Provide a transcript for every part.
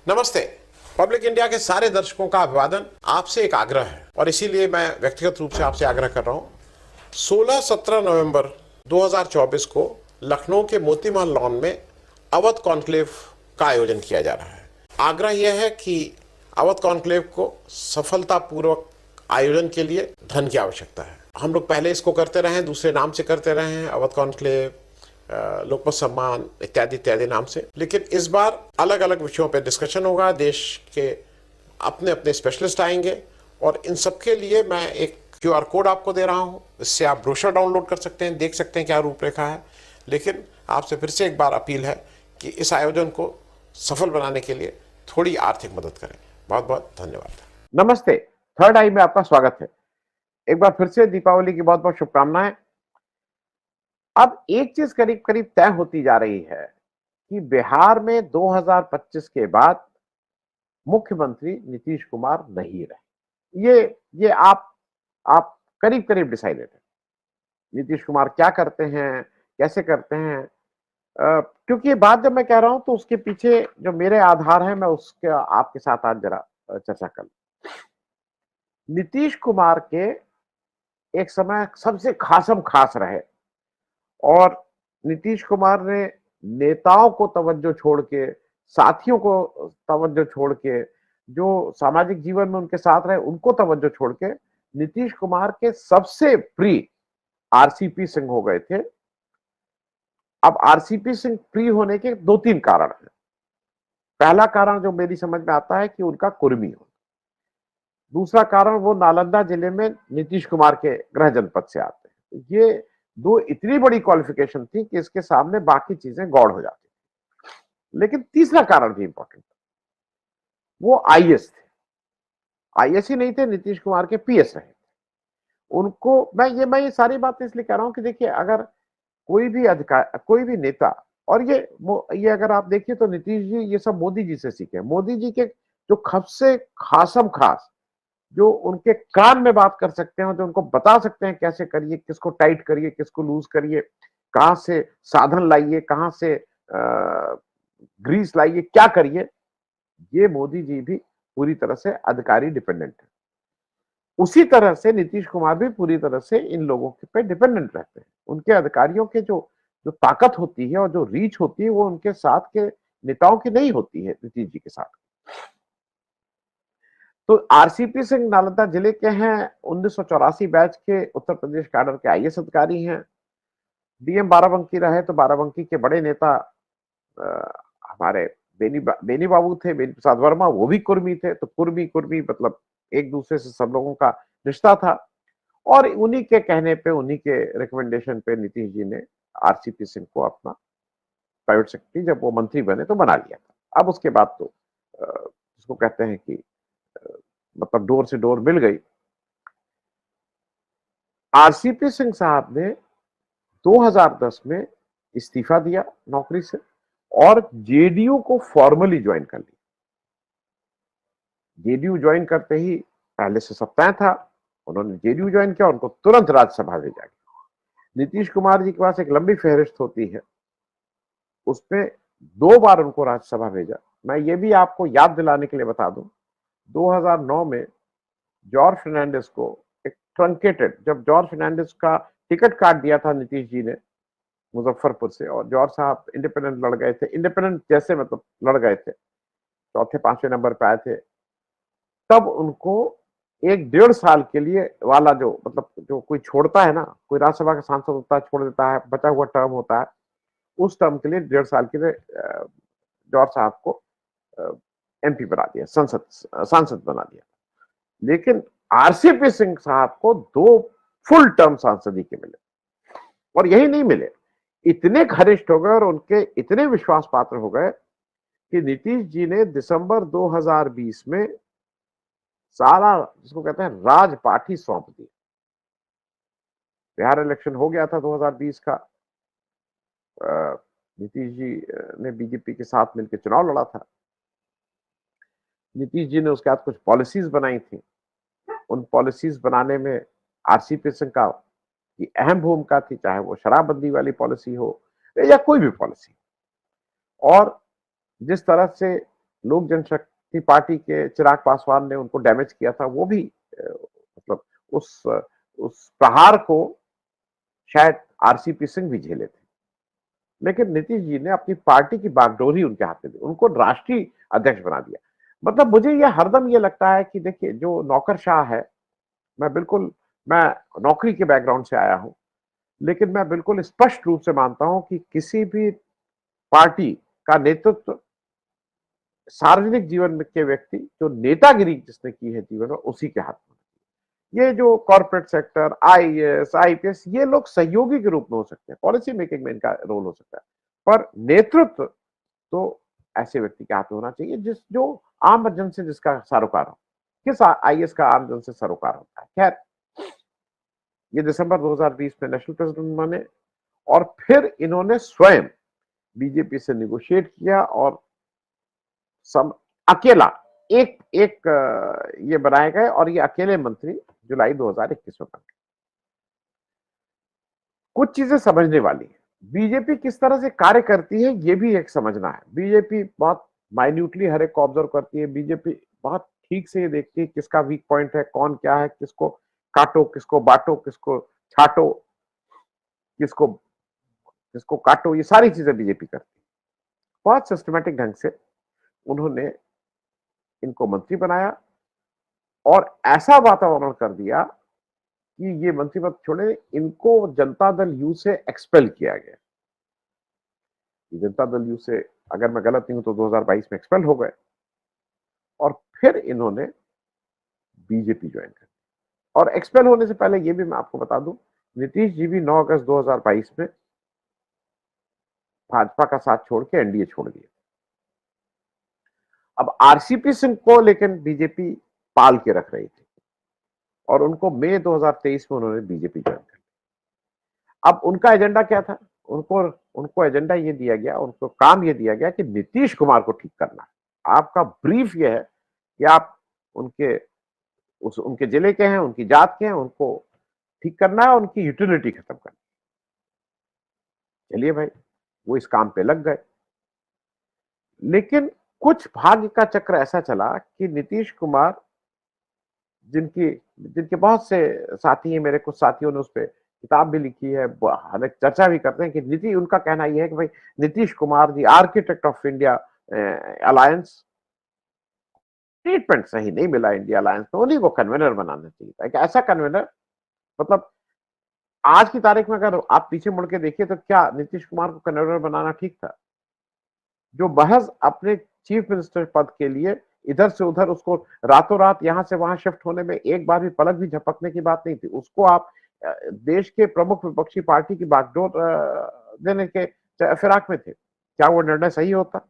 नमस्ते। Public India के सारे दर्शकों का अभिवादन। आपसे एक आग्रह है और इसीलिए मैं व्यक्तिगत रूप से आपसे आग्रह कर रहा हूं। 16-17 नवंबर 2024 को लखनऊ के मोती महल लॉन में अवध कॉन्क्लेव का आयोजन किया जा रहा है। आग्रह यह है कि अवध कॉन्क्लेव को सफलतापूर्वक आयोजन के लिए धन की आवश्यकता है। हम लोग पहले इसको करते रहे हैं, दूसरे नाम से करते रहे हैं, अवध कॉन्क्लेव, लोकमत सम्मान इत्यादि इत्यादि नाम से, लेकिन इस बार अलग अलग विषयों पर डिस्कशन होगा। देश के अपने अपने स्पेशलिस्ट आएंगे और इन सबके लिए मैं एक क्यूआर कोड आपको दे रहा हूं। इससे आप ब्रोशर डाउनलोड कर सकते हैं, देख सकते हैं क्या रूपरेखा है। लेकिन आपसे फिर से एक बार अपील है कि इस आयोजन को सफल बनाने के लिए थोड़ी आर्थिक मदद करें। बहुत बहुत धन्यवाद। नमस्ते। थर्ड आई में आपका स्वागत है। एक बार फिर से दीपावली की बहुत बहुत शुभकामनाएं। अब एक चीज करीब करीब तय होती जा रही है कि बिहार में 2025 के बाद मुख्यमंत्री नीतीश कुमार नहीं रहे। ये आप करीब करीब डिसाइडेड है। नीतीश कुमार क्या करते हैं, कैसे करते हैं, क्योंकि ये बात जब मैं कह रहा हूं तो उसके पीछे जो मेरे आधार है मैं उसके आपके साथ आज जरा चर्चा कर लूं। नीतीश कुमार के एक समय सबसे खासम खास रहे और नीतीश कुमार ने नेताओं को तवज्जो छोड़ के, साथियों को तवज्जो छोड़ के, जो सामाजिक जीवन में उनके साथ रहे उनको तवज्जो छोड़ के नीतीश कुमार के सबसे प्रिय आरसीपी सिंह हो गए थे। अब आरसीपी सिंह प्रिय होने के दो तीन कारण हैं। पहला कारण जो मेरी समझ में आता है कि उनका कुर्मी हो। दूसरा कारण वो नालंदा जिले में नीतीश कुमार के गृह जनपद से आते हैं। ये दो इतनी बड़ी क्वालिफिकेशन थी कि इसके सामने बाकी चीजें गौड़ हो जाती। लेकिन तीसरा कारण भी इंपॉर्टेंट, वो आईएएस थे। आईएएस ही नहीं थे, नीतीश कुमार के पीएस रहे। उनको मैं ये सारी बातें इसलिए कह रहा हूं कि देखिए, अगर कोई भी अधिकार, कोई भी नेता, और ये अगर आप देखिए तो नीतीश जी ये सब मोदी जी से सीखे। मोदी जी के जो सबसे खासम खास, जो उनके कान में बात कर सकते हैं, जो उनको बता सकते हैं कैसे करिए, किसको टाइट करिए, किसको लूज करिए, कहां से साधन लाइए, कहां से ग्रीस लाइए, क्या करिए, ये मोदी जी भी पूरी तरह से अधिकारी डिपेंडेंट है। उसी तरह से नीतीश कुमार भी पूरी तरह से इन लोगों पे डिपेंडेंट रहते हैं। उनके अधिकारियों के जो जो ताकत होती है और जो रीच होती है वो उनके साथ के नेताओं की नहीं होती है नीतीश जी के साथ। तो आरसीपी सिंह नालंदा जिले के हैं, 1984 बैच के उत्तर प्रदेश कैडर के आईएएस अधिकारी हैं। डीएम बाराबंकी रहे तो बाराबंकी के बड़े नेता हमारे बेनी बाबू थे, बेनी प्रसाद वर्मा, वो भी कुर्मी थे। तो कुर्मी कुर्मी मतलब एक दूसरे से सब लोगों का रिश्ता था। और उन्हीं के कहने पे, उन्हीं के रिकमेंडेशन पे नीतीश जी ने आरसीपी सिंह को अपना प्राइवेट सेक्रेटरी, जब वो मंत्री बने तो बना लिया था। अब उसके बाद तो जिसको कहते हैं कि मतलब डोर से डोर मिल गई। आरसीपी सिंह साहब ने 2010 में इस्तीफा दिया नौकरी से और जेडीयू को फॉर्मली ज्वाइन कर लिया। जेडीयू ज्वाइन करते ही पहले से सब तय था, उन्होंने जेडीयू ज्वाइन किया, उनको तुरंत राज्यसभा भेजा गया। नीतीश कुमार जी के पास एक लंबी फहरिस्त होती है, उसमें 2 बार उनको राज्यसभा भेजा। मैं ये भी आपको याद दिलाने के लिए बता दूं, 2009 में जॉर्ज फर्नांडिस को एक ट्रंकेटेड, जब जॉर्ज फर्नांडिस का टिकट काट दिया था नीतीश जी ने मुजफ्फरपुर से, और जॉर्ज साहब इंडिपेंडेंट लड़ गए थे, इंडिपेंडेंट जैसे मतलब लड़ गए थे, चौथे पांचवें नंबर पे आए थे, तब उनको 1 डेढ़ साल के लिए वाला जो मतलब जो कोई छोड़ता है ना, कोई राज्यसभा का सांसद होता है, छोड़ देता है, बचा हुआ टर्म होता है, उस टर्म के लिए 1.5 साल के लिए जॉर्ज साहब को एमपी बना दिया, सांसद बना दिया। लेकिन आरसीपी सिंह साहब को 2 फुल टर्म सांसद ही के मिले। और यही नहीं मिले, इतने घनिष्ठ हो गए और उनके इतने विश्वास पात्र हो गए कि नीतीश जी ने दिसंबर 2020 में सारा, जिसको कहते हैं, राजपाठी सौंप दिया। बिहार इलेक्शन हो गया था 2020 का, नीतीश जी ने बीजेपी के साथ मिलकर चुनाव लड़ा था। नीतीश जी ने उसके बाद कुछ पॉलिसीज बनाई थी। उन पॉलिसीज बनाने में आरसीपी सिंह का की अहम भूमिका थी, चाहे वो शराबबंदी वाली पॉलिसी हो या कोई भी पॉलिसी। और जिस तरह से लोक जनशक्ति पार्टी के चिराग पासवान ने उनको डैमेज किया था, वो भी मतलब उस प्रहार को शायद आरसीपी सिंह भी झेले थे। लेकिन नीतीश जी ने अपनी पार्टी की बागडोर ही उनके हाथ में दी, उनको राष्ट्रीय अध्यक्ष बना दिया। मतलब मुझे ये हरदम ये लगता है कि देखिए, जो नौकरशाह है, मैं नौकरी के बैकग्राउंड से आया हूं, लेकिन मैं बिल्कुल स्पष्ट रूप से मानता हूं कि किसी भी पार्टी का नेतृत्व सार्वजनिक जीवन में के व्यक्ति, जो नेतागिरी जिसने की है जीवन में, उसी के हाथ में। ये जो कॉर्पोरेट सेक्टर, आईएएस, आईपीएस, ये लोग सहयोगी के रूप में हो सकते हैं, पॉलिसी मेकिंग में इनका रोल हो सकता है, पर नेतृत्व तो ऐसे व्यक्ति के हाथ में होना चाहिए जो आम जन से जिसका सरोकार हो। किस आईएएस का आम जन से सरोकार होता है? खैर, ये दिसंबर 2020 में नेशनल प्रेसिडेंट बने और फिर इन्होंने स्वयं बीजेपी से निगोशिएट किया और सब अकेला एक एक ये बनाए गए और ये अकेले मंत्री जुलाई 2021 में बने। कुछ चीजें समझने वाली है, बीजेपी किस तरह से कार्य करती है ये भी एक समझना है। बीजेपी बहुत माइन्यूटली हर एक को ऑब्जर्व करती है, बीजेपी बहुत ठीक से ये देखती है किसका वीक पॉइंट है, कौन क्या है, किसको काटो, किसको बांटो, किसको छाटो, किसको किसको काटो, ये सारी चीजें बीजेपी करती है। बहुत सिस्टमेटिक ढंग से उन्होंने इनको मंत्री बनाया और ऐसा वातावरण कर दिया कि ये मंत्री पद छोड़े, इनको जनता दल यू से एक्सपेल किया गया। जनता दल यू से, अगर मैं गलत नहीं हूं, तो 2022 में एक्सपेल हो गए और फिर इन्होंने बीजेपी ज्वाइन कर। और एक्सपेल होने से पहले ये भी मैं आपको बता दूं, नीतीश जी भी 9 अगस्त 2022 में भाजपा का साथ छोड़ के एनडीए छोड़ दिए। अब आरसीपी सिंह को लेकिन बीजेपी पाल के रख रही थी और उनको मई 2023 में उन्होंने बीजेपी ज्वाइन कर लिया। अब उनका एजेंडा क्या था? उनको उनको एजेंडा ये दिया गया, उनको काम ये दिया गया कि नीतीश कुमार को ठीक करना है। आपका ब्रीफ ये है कि आप उनके जिले के हैं, उनकी जात के हैं, उनको ठीक करना है, उनकी यूटिलिटी खत्म करना। चलिए भाई, वो इस काम पे लग गए। लेकिन कुछ भाग्य का चक्र ऐसा चला कि नीतीश कुमार, जिनकी जिनके बहुत से साथी हैं, मेरे कुछ साथियों ने उस पर किताब भी लिखी है, हालांकि चर्चा भी करते हैं कि उनका कहना यह है कि भाई Nitish Kumar the architect of India alliance, treatment सही नहीं मिला इंडिया अलायंस में, उन्हीं को कन्वेनर बनाना चाहिए था। एक ऐसा कन्वेनर, मतलब आज की तारीख में अगर आप पीछे मुड़ के देखिए तो क्या नीतीश कुमार को कन्वेनर बनाना ठीक था? जो महज अपने चीफ मिनिस्टर पद के लिए इधर से उधर, उसको रातों रात यहां से वहां शिफ्ट होने में एक बार भी पलक भी झपकने की बात नहीं थी। उसको आप देश के प्रमुख विपक्षी पार्टी की बागडोर देने के फिराक में थे। क्या वो निर्णय सही होता?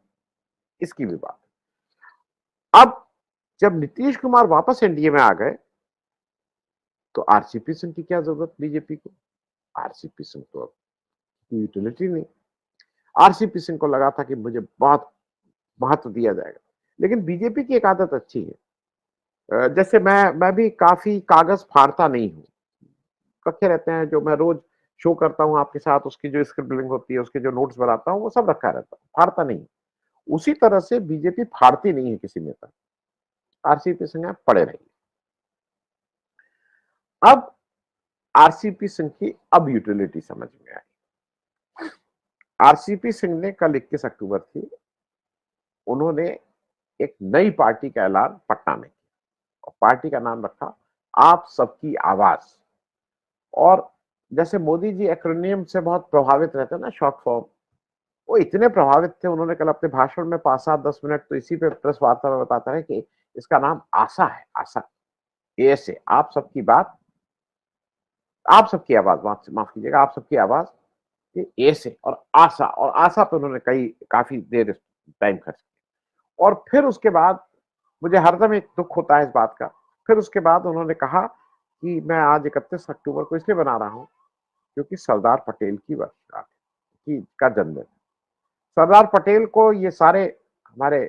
इसकी भी बात। अब जब नीतीश कुमार वापस एनडीए में आ गए तो आरसीपी सिंह की क्या जरूरत बीजेपी को? आरसीपी सिंह तो अब यूटिलिटी नहीं। आरसीपी सिंह को लगा था कि मुझे बहुत महत्व दिया जाएगा। लेकिन बीजेपी की एक आदत अच्छी है, जैसे मैं भी काफी कागज फाड़ता नहीं हूं, रखे रहते हैं। जो मैं रोज शो करता हूं आपके साथ, उसकी जो स्क्रिप्टिंग होती है, उसके जो नोट्स बनाता हूं, वो सब रखा रहता है, फाड़ता नहीं। उसी तरह से बीजेपी फाड़ती नहीं है किसी नेता। आरसीपी सिंह पड़े रहिए। अब आरसीपी सिंह की अब यूटिलिटी समझ में आई। आरसीपी सिंह ने कल 21 अक्टूबर थी, उन्होंने एक नई पार्टी का ऐलान पटना में किया और पार्टी का नाम रखा आप सबकी आवाज। और जैसे मोदी जी एक्रोनियम से बहुत प्रभावित रहते हैं ना, शॉर्ट फॉर्म, वो इतने प्रभावित थे, उन्होंने कल अपने भाषण में 5-7-10 मिनट तो इसी पे प्रेस वार्ता में बताता है कि इसका नाम आशा है। आशा, ए से आप सबकी बात, आप सबकी आवाज, माफ कीजिएगा, आप सबकी आवाज, ए से और आशा पे उन्होंने काफी देर टाइम खर्च किया। और फिर उसके बाद मुझे हरदम एक दुख होता है इस बात का, फिर उसके बाद उन्होंने कहा कि मैं आज 31 अक्टूबर को इसलिए बना रहा हूं क्योंकि सरदार पटेल की वर्षगांठ का जन्मदिन। सरदार पटेल को ये सारे हमारे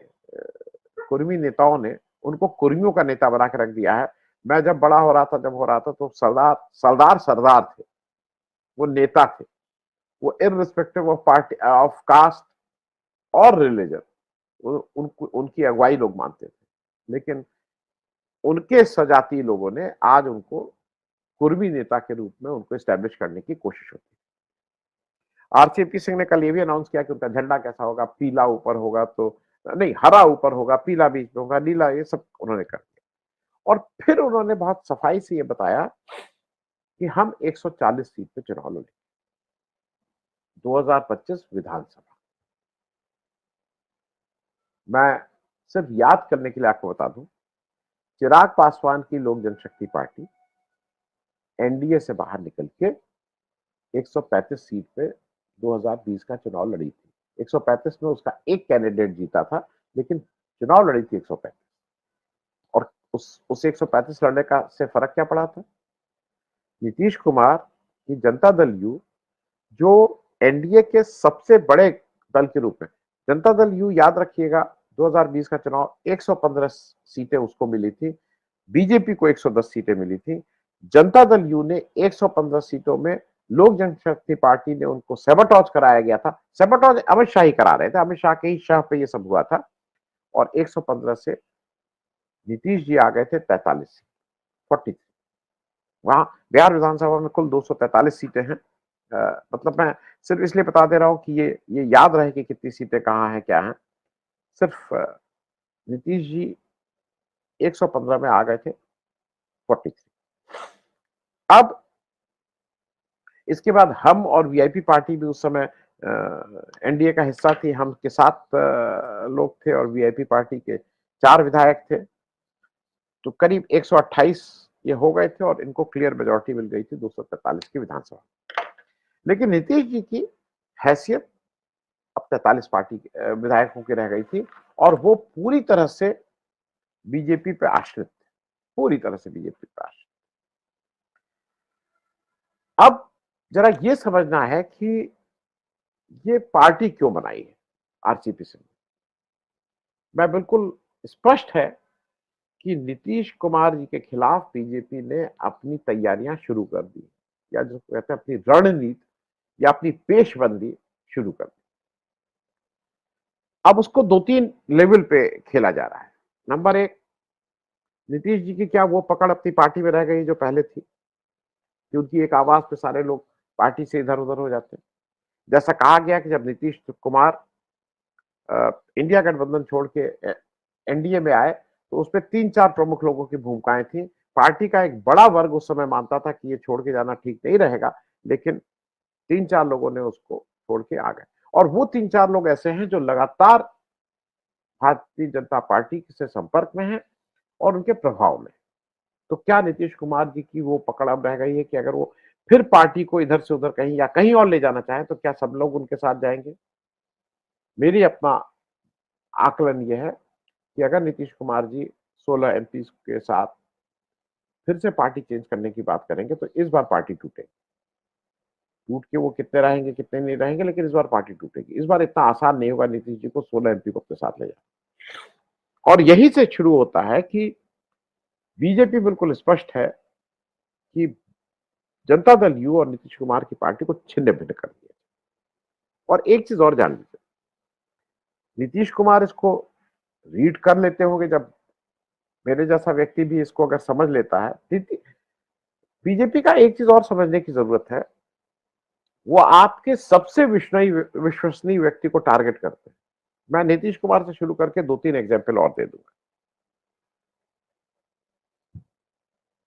कुर्मी नेताओं ने, उनको कुर्मियों का नेता बना के रख दिया है। मैं जब बड़ा हो रहा था, तो सरदार थे, वो नेता थे, वो irrespective of party, of caste और रिलीजन, उनको उनकी अगुवाई लोग मानते थे, लेकिन उनके सजाती लोगों ने आज उनको कुर्मी नेता के रूप में उनको एस्टैब्लिश करने की कोशिश होती है। आरसीपी सिंह ने कल ये भी अनाउंस किया कि उनका झंडा कैसा होगा, पीला ऊपर होगा तो नहीं, हरा ऊपर होगा, पीला बीच में होगा, नीला, ये सब उन्होंने कर दिया। और फिर उन्होंने बहुत सफाई से ये बताया कि हम 140 सीट पे चुनाव लड़ेंगे 2025 विधानसभा। मैं सिर्फ याद करने के लिए आपको बता दूं, चिराग पासवान की लोक जनशक्ति पार्टी एनडीए से बाहर निकल के 135 सीट पे 2020 का चुनाव लड़ी थी। 135 में उसका एक कैंडिडेट जीता था, लेकिन चुनाव लड़ी थी 135। और उस 135 लड़ने का से फर्क क्या पड़ा था? नीतीश कुमार की जनता दल यू, जो एनडीए के सबसे बड़े दल के रूप में, जनता दल यू याद रखिएगा 2020 का चुनाव 115 सीटें उसको मिली थी, बीजेपी को 110 सीटें मिली थी। जनता दल यू ने 115 सीटों में लोक जनशक्ति पार्टी ने उनको सेबोटॉज कराया गया था। सेबोटॉज अमित शाह ही करा रहे थे, अमित शाह के ही शाह पे ये सब हुआ था। और 115 से नीतीश जी आ गए थे 43 सीट, 43। वहां बिहार विधानसभा में कुल 243 सीटें हैं। मतलब मैं सिर्फ इसलिए बता दे रहा हूं कि ये याद रहे कि कितनी सीटें कहां हैं, क्या हैं। सिर्फ नीतीश जी 115 में आ गए थे 43। अब इसके बाद हम और वीआईपी पार्टी भी उस समय एनडीए का हिस्सा थी। हम के 7 लोग थे और वीआईपी पार्टी के 4 विधायक थे, तो करीब 128 ये हो गए थे और इनको क्लियर मेजोरिटी मिल गई थी 243 की विधानसभा। लेकिन नीतीश जी की हैसियत अब 43 पार्टी विधायकों की रह गई थी और वो पूरी तरह से बीजेपी पे आश्रित थे, पूरी तरह से बीजेपी पे आश्रित। अब जरा ये समझना है कि ये पार्टी क्यों बनाई है आरसीपी सिंह। मैं बिल्कुल स्पष्ट है कि नीतीश कुमार जी के खिलाफ बीजेपी ने अपनी तैयारियां शुरू कर दी, या जो कहते हैं अपनी रणनीति या अपनी पेशबंदी शुरू कर दी। अब उसको 2-3 लेवल पे खेला जा रहा है। नंबर 1, नीतीश जी की क्या वो पकड़ अपनी पार्टी में रह गई जो पहले थी, कि उनकी एक आवाज पे सारे लोग पार्टी से इधर उधर हो जाते हैं। जैसा कहा गया कि जब नीतीश कुमार इंडिया गठबंधन छोड़ के एनडीए में आए तो उसमें 3-4 प्रमुख लोगों की भूमिकाएं थी। पार्टी का एक बड़ा वर्ग उस समय मानता था कि ये छोड़ के जाना ठीक नहीं रहेगा, लेकिन 3-4 लोगों ने उसको छोड़ के आ गए। और वो 3-4 लोग ऐसे हैं जो लगातार भारतीय जनता पार्टी से संपर्क में हैं और उनके प्रभाव में। तो क्या नीतीश कुमार जी की वो पकड़ अब रह गई है कि अगर वो फिर पार्टी को इधर से उधर कहीं या कहीं और ले जाना चाहे तो क्या सब लोग उनके साथ जाएंगे? मेरी अपना आकलन यह है कि अगर नीतीश कुमार जी 16 एमपी के साथ फिर से पार्टी चेंज करने की बात करेंगे तो इस बार पार्टी टूटेगी। टूट के वो कितने रहेंगे कितने नहीं रहेंगे, लेकिन इस बार पार्टी टूटेगी। इस बार इतना आसान नहीं होगा नीतीश जी को 16 एमपी को अपने साथ ले जाना। और यही से शुरू होता है कि बीजेपी बिल्कुल स्पष्ट है कि जनता दल यू और नीतीश कुमार की पार्टी को छिन्न भिन्न कर दिया। और एक चीज और जान लीजिए, नीतीश कुमार इसको रीड कर लेते होंगे, जब मेरे जैसा व्यक्ति भी इसको अगर समझ लेता है। बीजेपी का एक चीज और समझने की जरूरत है, वो आपके सबसे विश्वसनीय व्यक्ति को टारगेट करते हैं। मैं नीतीश कुमार से शुरू करके 2-3 एग्जाम्पल और दे दूंगा।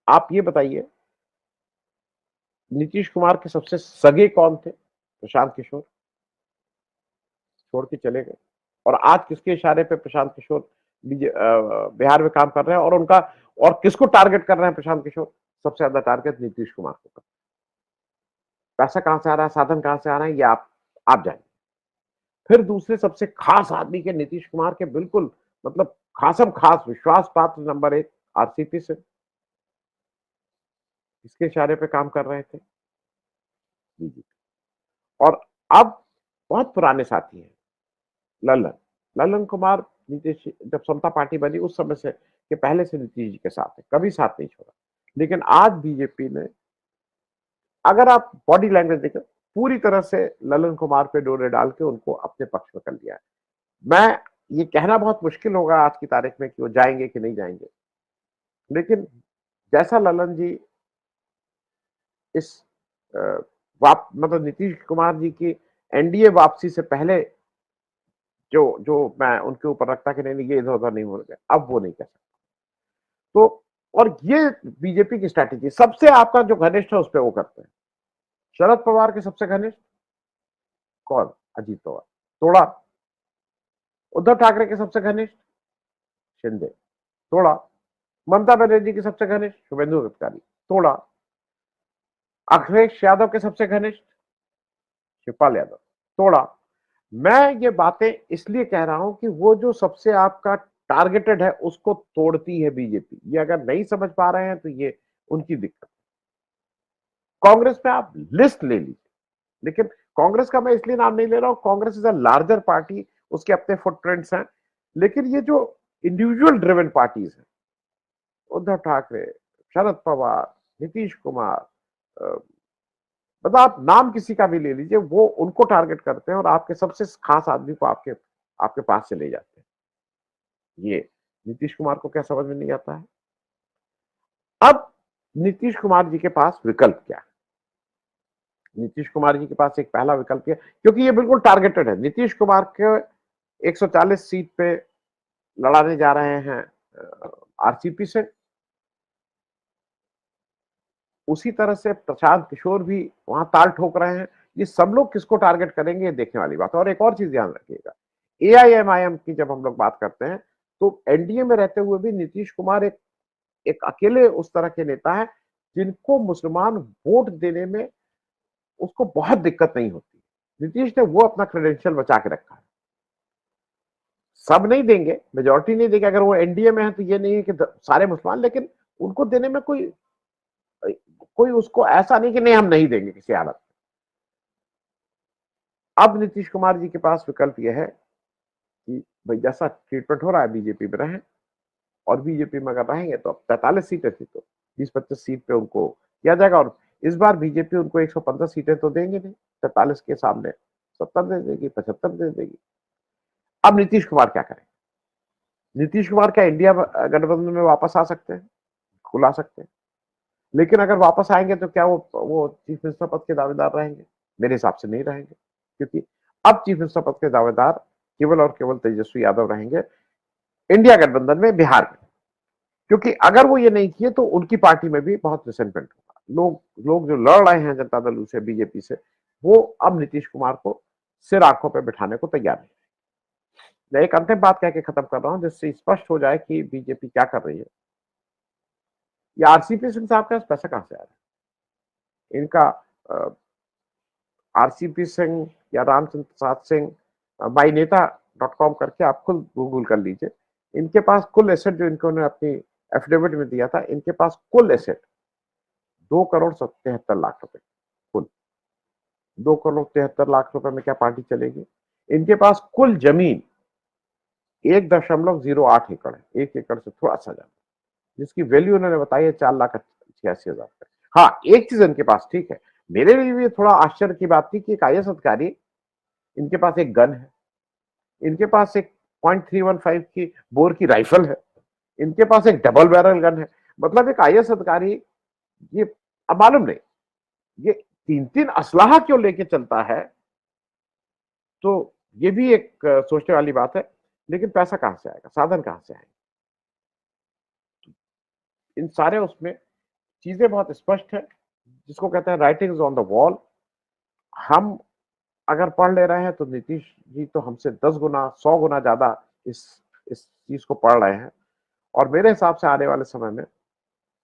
आप ये बताइए, नीतीश कुमार के सबसे सगे कौन थे? प्रशांत किशोर, छोड़ के चले गए। और आज किसके इशारे पे प्रशांत किशोर बिहार में काम कर रहे हैं और उनका और किसको टारगेट कर रहे हैं प्रशांत किशोर? सबसे ज्यादा टारगेट नीतीश कुमार को कर। पैसा कहां से आ रहा है, साधन कहां से आ रहे हैं, ये आप जानिए। फिर दूसरे सबसे खास आदमी के नीतीश कुमार के बिल्कुल मतलब खासम खास विश्वास पात्र नंबर 1 आरसीपी से इसके इशारे पे काम कर रहे थे बीजेपी। और अब बहुत पुराने साथी हैं ललन ललन कुमार, नीतीश जब समता पार्टी बनी उस समय से के पहले से नीतीश जी के साथ है, कभी साथ नहीं छोड़ा। लेकिन आज बीजेपी ने, अगर आप बॉडी लैंग्वेज देखें, पूरी तरह से ललन कुमार पे डोरे डाल के उनको अपने पक्ष में कर लिया है। मैं ये कहना बहुत मुश्किल होगा आज की तारीख में कि वो जाएंगे कि नहीं जाएंगे, लेकिन जैसा ललन जी इस अ, मतलब नीतीश कुमार जी की एनडीए वापसी से पहले जो जो मैं उनके ऊपर रखता कि नहीं नहीं ये इधर उधर नहीं हो गया, अब वो नहीं कह सकता। तो और ये बीजेपी की स्ट्रैटेजी, सबसे आपका जो घनिष्ठ है उस पर वो करते हैं। शरद पवार के सबसे घनिष्ठ कौन? अजीत पवार, तोड़ा। उद्धव ठाकरे के सबसे घनिष्ठ शिंदे, तोड़ा। ममता बनर्जी के सबसे घनिष्ठ शुभेंदु अधिकारी, तोड़ा। अखिलेश यादव के सबसे घनिष्ठ शिवपाल यादव, तोड़ा। मैं ये बातें इसलिए कह रहा हूं कि वो जो सबसे आपका टारगेटेड है उसको तोड़ती है बीजेपी। ये अगर नहीं समझ पा रहे हैं तो ये उनकी दिक्कत। कांग्रेस में आप लिस्ट ले लीजिए, लेकिन कांग्रेस का मैं इसलिए नाम नहीं ले रहा हूं, Congress is a larger party, उसके अपने फुटप्रिंट्स हैं। लेकिन ये जो इंडिविजुअल ड्रिवन पार्टीज हैं, उद्धव ठाकरे, शरद पवार, नीतीश कुमार, मतलब आप नाम किसी का भी ले लीजिए, वो उनको टारगेट करते हैं और आपके सबसे खास आदमी को आपके आपके पास से ले जाते हैं। ये नीतीश कुमार को क्या समझ में नहीं आता है? अब नीतीश कुमार जी के पास विकल्प क्या है? नीतीश कुमार जी के पास एक पहला विकल्प है, क्योंकि ये बिल्कुल टारगेटेड है। नीतीश कुमार के 140 सीट पे लड़ाने जा रहे हैं आरसीपी से। उसी तरह से प्रशांत किशोर भी वहां ताल ठोक रहे हैं। ये सब लोग किसको टारगेट करेंगे ये देखने वाली बात है। और एक और चीज ध्यान रखिएगा, एआईएमआईएम की जब हम लोग बात करते हैं तो एनडीए में रहते हुए भी नीतीश कुमार एक एक अकेले उस तरह के नेता है जिनको मुसलमान वोट देने में उसको बहुत दिक्कत नहीं होती। नीतीश ने वो अपना क्रेडेंशियल बचा के रखा है। सब नहीं देंगे, मेजोरिटी नहीं देंगे, अगर वो एनडीए में है तो ये नहीं है कि सारे मुसलमान, लेकिन उनको देने में कोई कोई उसको ऐसा नहीं कि नहीं हम नहीं देंगे किसी हालत में। अब नीतीश कुमार जी के पास विकल्प यह है कि भाई जैसा ट्रीटमेंट हो रहा है बीजेपी में रहें, और बीजेपी में अगर रहेंगे तो अब 43 सीटें थी तो 20-25 सीट पे उनको किया जाएगा। और इस बार बीजेपी उनको 115 सीटें तो देंगे नहीं, 43 के सामने 70 दे देगी, 75 दे देगी। अब नीतीश कुमार क्या करें? नीतीश कुमार क्या इंडिया गठबंधन में वापस आ सकते हैं? खुला सकते हैं, लेकिन अगर वापस आएंगे तो क्या वो चीफ मिनिस्टर पद के दावेदार रहेंगे? मेरे हिसाब से नहीं रहेंगे, क्योंकि अब चीफ मिनिस्टर पद के दावेदार केवल और केवल तेजस्वी यादव रहेंगे इंडिया गठबंधन में, बिहार में। क्योंकि अगर वो ये नहीं किए तो उनकी पार्टी में भी बहुत रिसेंटमेंट होगा। लोग जो लड़ रहे हैं जनता दल से, बीजेपी से, वो अब नीतीश कुमार को सिर आंखों पर बिठाने को तैयार है। मैं एक अंतिम बात कह के खत्म कर रहा हूं जिससे स्पष्ट हो जाए कि बीजेपी क्या कर रही है। ये आरसीपी सिंह साहब के पास पैसा कहां से आ रहा है? इनका आरसीपी सिंह या रामचंद्र प्रसाद सिंह माई नेता .com करके आप खुद गूगल कर लीजिए। इनके पास कुल एसेट जो इन्होंने अपनी एफिडेविट में दिया था, इनके पास कुल एसेट 2,73,00,000 रुपए। कुल 2,73,00,000 रुपए में क्या पार्टी चलेगी? इनके पास कुल जमीन 1.08 एकड़ है, 1 एकड़ से थोड़ा सा ज्यादा, जिसकी वैल्यू उन्होंने बताई है 4,86,000 रुपए। हाँ, एक चीज इनके पास ठीक है, मेरे लिए भी थोड़ा आश्चर्य की बात थी कि एक आईएएस अधिकारी, इनके पास एक गन है, इनके पास एक .315 की बोर की राइफल है, इनके पास एक डबल बैरल गन है। मतलब एक आईएएस अधिकारी ये, अब मालूम नहीं ये 3-3 असलाह क्यों लेके चलता है, तो ये भी एक सोचने वाली बात है। लेकिन पैसा कहां से आएगा, साधन कहां से आएंगे? इन सारे उसमें चीजें बहुत स्पष्ट है, जिसको कहते हैं राइटिंग्स ऑन द वॉल। हम अगर पढ़ ले रहे हैं तो नीतीश जी तो हमसे 10 गुना 100 गुना ज्यादा इस चीज को पढ़ रहे हैं। और मेरे हिसाब से आने वाले समय में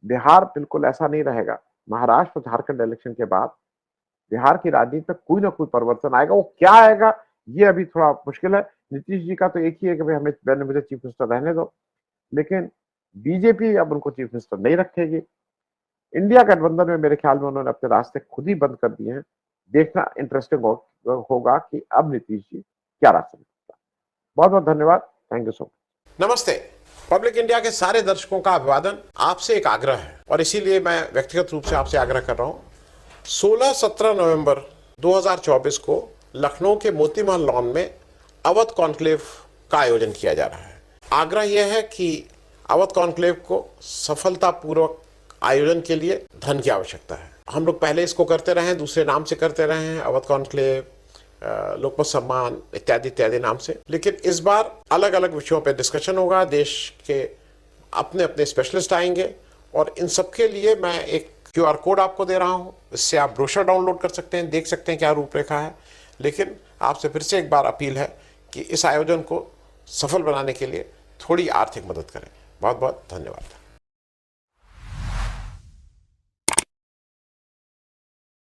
बिहार बिल्कुल ऐसा नहीं रहेगा। महाराष्ट्र और झारखंड इलेक्शन के बाद बिहार की राजनीति में कोई ना कोई परिवर्तन आएगा। वो क्या आएगा ये अभी थोड़ा मुश्किल है। नीतीश जी का तो एक ही है कि भाई मुझे चीफ मिनिस्टर रहने दो, लेकिन बीजेपी अब उनको चीफ मिनिस्टर नहीं रखेगी। इंडिया गठबंधन में मेरे ख्याल में उन्होंने अपने रास्ते खुद ही बंद कर दिए हैं। देखना इंटरेस्टिंग होगा कि अब नीतीश जी क्या रास्ते निकलता है। बहुत बहुत धन्यवाद, थैंक यू सो मच। नमस्ते। पब्लिक इंडिया के सारे दर्शकों का अभिवादन। आपसे एक आग्रह है और इसीलिए मैं व्यक्तिगत रूप से आपसे आग्रह कर रहा हूं। 16-17 नवंबर 2024 को लखनऊ के मोती महल लॉन में अवध कॉन्क्लेव का आयोजन किया जा रहा है। आग्रह यह है कि अवध कॉन्क्लेव को सफलतापूर्वक आयोजन के लिए धन की आवश्यकता है। हम लोग पहले इसको करते रहे हैं, दूसरे नाम से करते रहे हैं, अवध कॉन्क्लेव, लोकमत सम्मान इत्यादि इत्यादि नाम से, लेकिन इस बार अलग अलग विषयों पर डिस्कशन होगा। देश के अपने अपने स्पेशलिस्ट आएंगे और इन सबके लिए मैं एक QR कोड आपको दे रहा हूं, इससे आप ब्रोशर डाउनलोड कर सकते हैं, देख सकते हैं क्या रूपरेखा है। लेकिन आपसे फिर से एक बार अपील है कि इस आयोजन को सफल बनाने के लिए थोड़ी आर्थिक मदद करें। बहुत बहुत धन्यवाद।